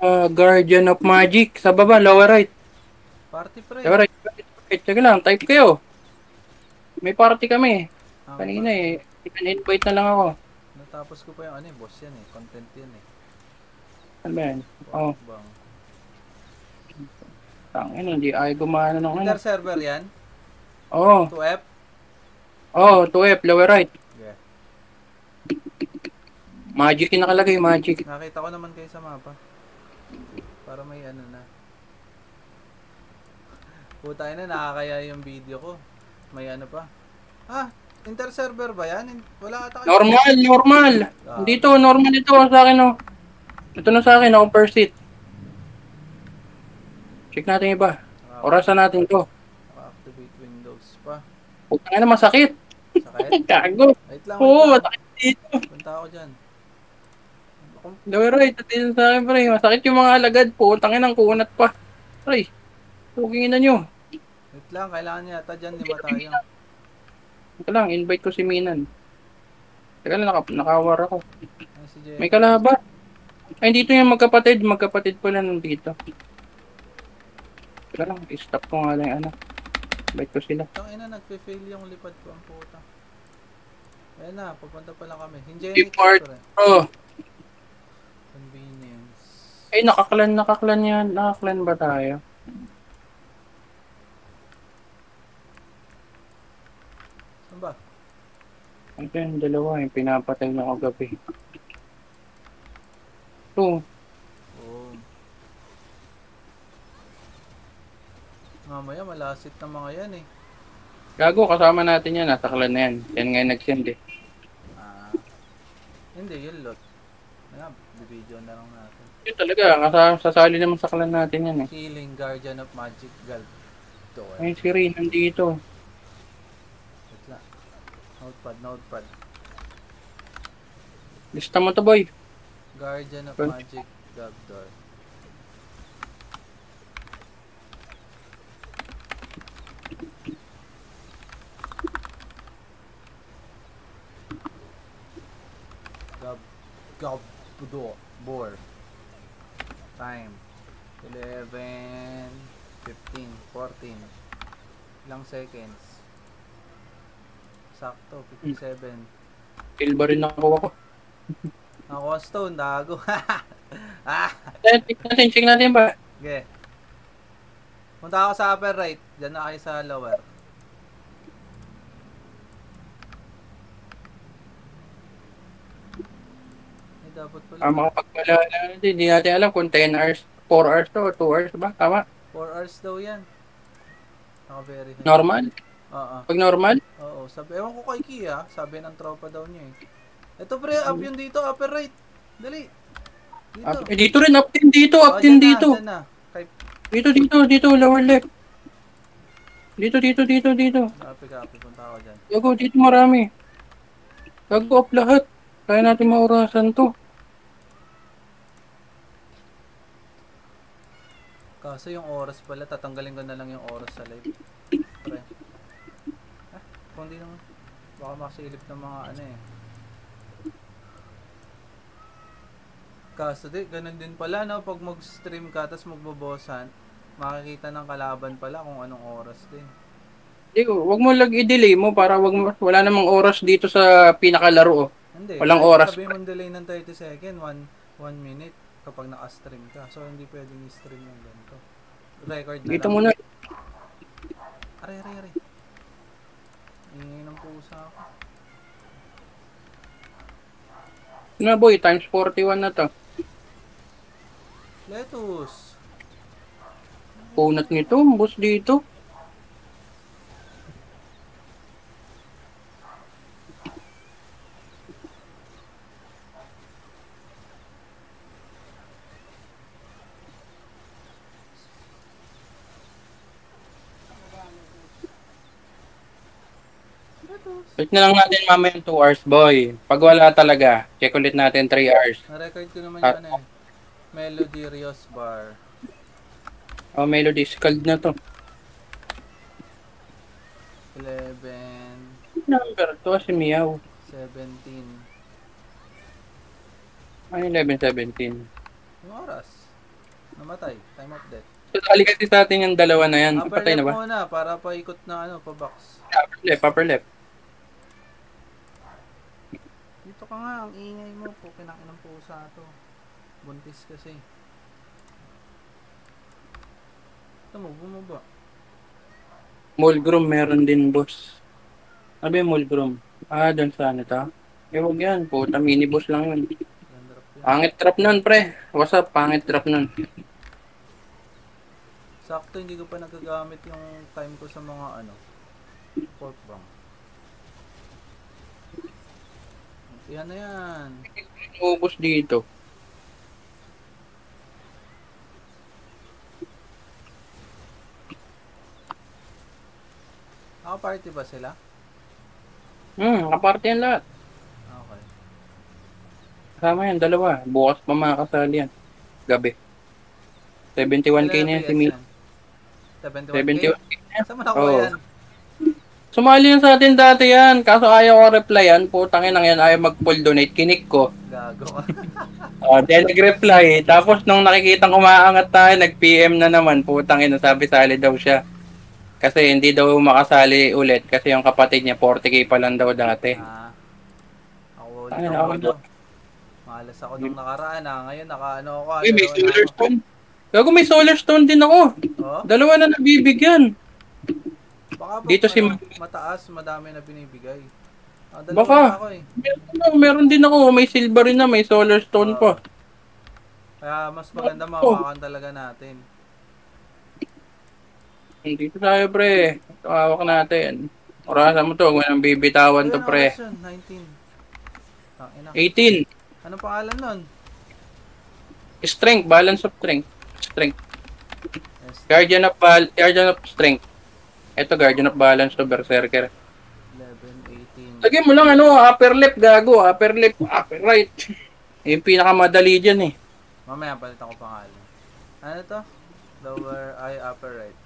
Guardian of Magic. Sa baba, lower right. Party pre. Lower right. Right. Sige lang, type kayo. May party kami. May Kanina party eh. ka. Invite na lang ako. Natapos ko pa yung ano eh, boss yan eh. Content yan eh. Ano ba yan? Pork Oh, bang. tangin, hindi ay gumana ng ano. Inter-server yan? Oh, 2F? oh, 2F, lower right. Yeah. Magic yung nakalagay, magic. Nakita ko naman kayo sa mapa. Para may ano na. Puta na, nakakaya yung video ko. May ano pa. Ah, inter-server ba yan? Wala ata kayo. Normal, normal. Dito, Gago. normal ito sa akin, oh. Ito na sa akin, oh, per seat. Check natin iba. Orasan natin to. Naka-activate Windows pa. Putang na, masakit. Sakit? Gago. Wait lang, wait Oo, lang. masakit dito. Punta ako dyan. Lower right, at dito sa akin, pre. Masakit yung mga alagad. Putang ina, kunat pa. Pre, tugingin na nyo. Wait lang, kailangan niya yata dyan, 5 tayo. Ito lang, invite ko si Minan. Teka lang, nakawar ako. Ay, si May Jemar. kalaban. Ay, dito yung magkapatid. Magkapatid pala nandito. Teka lang, stop ko nga lang yung ano. Invite ko sila. Tangina, nagpe-fail yung lipad ko ang puta. Ayan na, papunta pa lang kami. Hingenix Report. pre. Oh. Convenience. Ay, nakaklan yan. Nakaklan ba tayo? Saan ba? Ito yung dalawa, yung pinapatay na kagabi. Ito, Oh. Mamaya malasit na mga yan eh. gago, kasama natin yan. Nasa clan na yan. Yan nga yung nag-send eh. Ah. Hindi, yun lot. Ayan, bibidyo na lang natin. Yun talaga, sasali naman sa clan natin yan eh. Healing Guardian of Magic Gal. Door. Ay, si Rin, nandito. Wait lang. Notepad, notepad. Lista mo to, boy. Guardian of Magic Gab Door. Gab Gab Door. Bore. Time. 11 15 14. Ilang seconds? Sakto, 57. Silver rin ako. Ako stone, dago. Ah! Check natin ba? Okay. Punta ako sa upper right. Diyan na kayo sa lower. Eh, dapat pala. Makapagpala na, hindi natin alam kung 10 hours, 4 hours to, 2 hours ba? Tama? 4 hours daw yan. Naka-verify. Normal? Oo. Pag normal? Oo. Sabi, ewan ko kay Kia. Sabi ng tropa daw niya eh. Ito pre, up yun dito. Upper right. Dali. Dito. Dito rin, up din dito, up din Dyan na, dito. dyan na. Kay... Dito, lower left. Dito. Copy. Punta ako dyan. Gago, dito marami. Gago, up lahat. Kaya natin maurasan to. Kaso yung oras pala, tatanggalin ko na lang yung oras sa live. Pre. Ah, kung di naman. Baka makasilip ng mga ano eh. Kaso di, ganun din pala no, pag mag-stream ka tapos magbobosan, makikita ng kalaban pala kung anong oras din. Di, wag mo lang i-delay mo para wala namang oras dito sa pinakalaro. Oh. Hindi, Walang kahit oras. sabihin mong delay ng 30 second, 1 minute kapag naka-stream ka. So hindi pwedeng i-stream yung ganito. Record na Dito lang. muna. Aray. Ingay ng pusa ako. Na boy, times 41 na to. Lettuce. Punat nito, boss dito. Check na lang natin mamaya 2 hours, boy. Pag wala talaga, check ulit natin 3 hours. Na-record ko naman yung ano eh. Melody Rios Bar. Oh, melody, scald na to. 11, Number to, si Meow. 17. Ano 11, 17? Yung oras. Namatay. Time of death. So, dali kasi sa atin yung dalawa na yan. Upper Patay na left ba? muna para paikot na ano, pa box. Upper left, upper left. Dito ka nga, ang ingay mo po. Kinakinang pusa to. Buntis kasi. Ito mo, bumaba. Mulgrom meron din, boss. Ano ba yung Mulgrom? Ah, dun sa ano ta? Eh, huwag yan. Puta, mini boss lang yun. Land drop yun. Pangit trap nun, pre. What's up? Pangit trap nun. Sakto, hindi ko pa nagagamit yung time ko sa mga ano, pork bang. Yan na yan. Ubus dito. Naka-party ba sila? Kaparte yan lahat. Okay. Kasama yan, dalawa. Bukas pa makakasali yan. Gabi. 71K Kailan na na yan si PS Mi. yan? 71k? 71K na yan. Saan mo nakuha Oo. yan? Sumali yan sa atin dati yan. Kaso ayaw ko replyan. Putangin lang yan. Ayaw mag-full donate. Kinik ko. Gago ka. Then nag-reply. Tapos nung nakikitang umaangat tayo, nag-PM na naman. Putangin na sabi sali daw siya. Kasi hindi daw makasali ulit. Kasi yung kapatid niya 40K pa lang daw dati. Ah, ako ulit Ay, ako ako ano. Malas ako nung nakaraan ah. Ngayon nakaano ako ah. Uy, may Dalawa na solar ako. stone. Gago, may solar stone din ako. Oh? Dalawa na nabibigyan. Baka po Dito si ano, mataas, madami na binibigay. Ah, dalawa Baka. na ako eh. Meron din ako. May silver rin na. May solar stone Oo. pa. Kaya mas maganda Oh, mawakan talaga natin. dito tayo, pre. Ito, hawak natin. Orasan mo to. Kung anong bibitawan to, Ayun, oras pre. yun. 19. Ah, ina. 18. Anong pangalan nun? Strength. Balance of strength. Strength. Yes, Guardian of strength. Ito, Guardian of balance to Berserker. 11, 18. Lagyan mo lang ano, upper left, gago. Upper left, upper right. Yung pinakamadali dyan eh. Mamaya palit ako pangalan. Ano to? Lower, ay, upper right.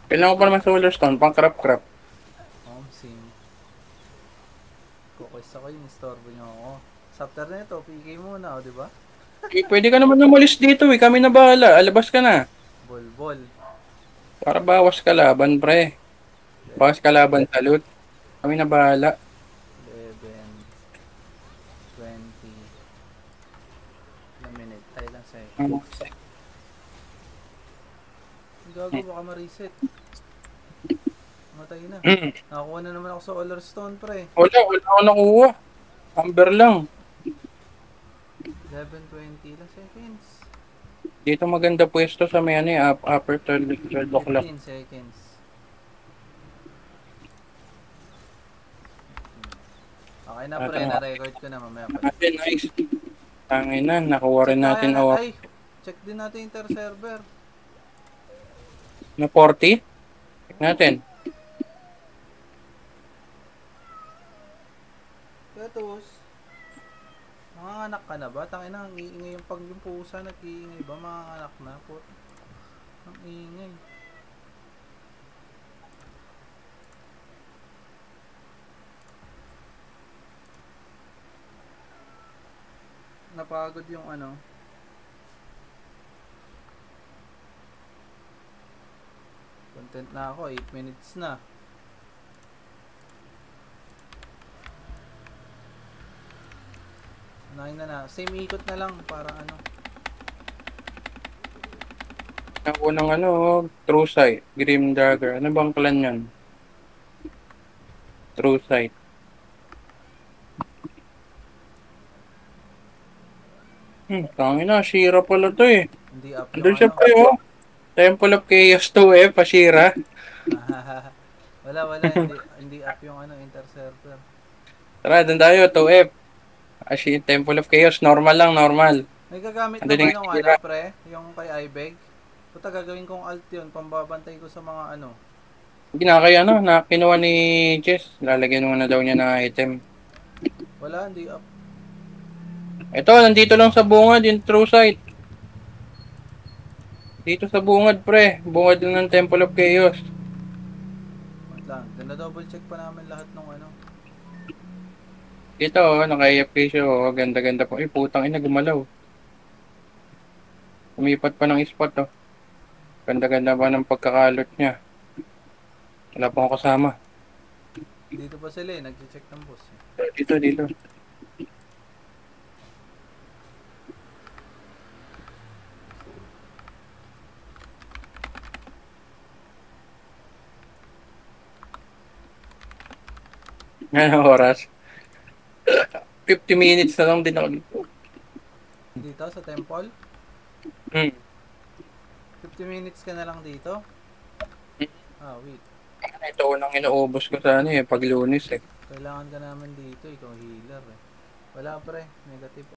Kailangan ko pa naman solar stone, pang crap. Home sim. Kukwest ako yun, istorbo nyo ako. Sa after na ito, PK muna, o, diba? Eh, pwede ka naman umalis dito eh. Kami na bahala. Alabas ka na. Bol. Para bawas kalaban, pre. Bawas kalaban sa loot. Kami na bahala. 11, 20. Ilang minute? Ay, ilang second. Gago, baka ma-reset. Matay na. Mm. Nakakuha na naman ako sa Solar Stone, pre. Wala ako nakuha. Amber lang. 11, 20 ilang seconds. Dito maganda pwesto sa may ano eh, upper third o'clock. 15 seconds. Okay na, pre. Na-record ko na mamaya pa. Natin, nice. Tangin na, nakuha rin natin award Ay, check din natin inter-server. na 40. Check natin. Katos, manganganak ka na ba? Tangina, ang iingay yung pag yung pusa nag-iingay ba? Manganganak na po. Ang ingay. Napagod yung ano. Content na ako, 8 minutes na. Unahin na. Same ikot na lang para ano. Ang unang ano, True Sight, Grim Dagger. Ano bang clan yan? True Sight. Tangin na, Shira pala to eh. Hindi up yung Andun siya ano. pa oh. Temple of Chaos 2 eh, pa-Shira. wala, hindi up yung ano, inter-server. Tara, dun tayo, 2F. Temple of Chaos, normal lang, normal. May gagamit na Andun ba yung nung Shira. ano, pre? Yung kay iBeg? Puta, gagawin kong alt yun, pambabantay ko sa mga ano. Hindi na kaya ano, na kinuha ni Jess. Lalagyan mo na daw niya ng item. Wala, hindi up. Ito, nandito lang sa bungad, yung True Sight. Dito sa bungad, pre. Bungad lang ng Temple of Chaos. Wait lang, double check pa namin lahat ng ano. Dito, oh, naka-AFK siya, oh. Ganda-ganda po. Ay, putang ina, gumalaw. Lumipat pa ng spot, oh. Ganda-ganda ba ng pagkakalot niya? Wala pa akong kasama. Dito pa sila eh, nag-check ng boss eh. Dito, dito. Ngayon oras. 50 minutes na lang din ako dito. Dito sa temple? Hmm. 50 minutes ka na lang dito? Ah, wait. Ito unang inuubos ko sa ano eh, pag Lunes eh. Kailangan ka naman dito, ikaw healer eh. Wala pre, negative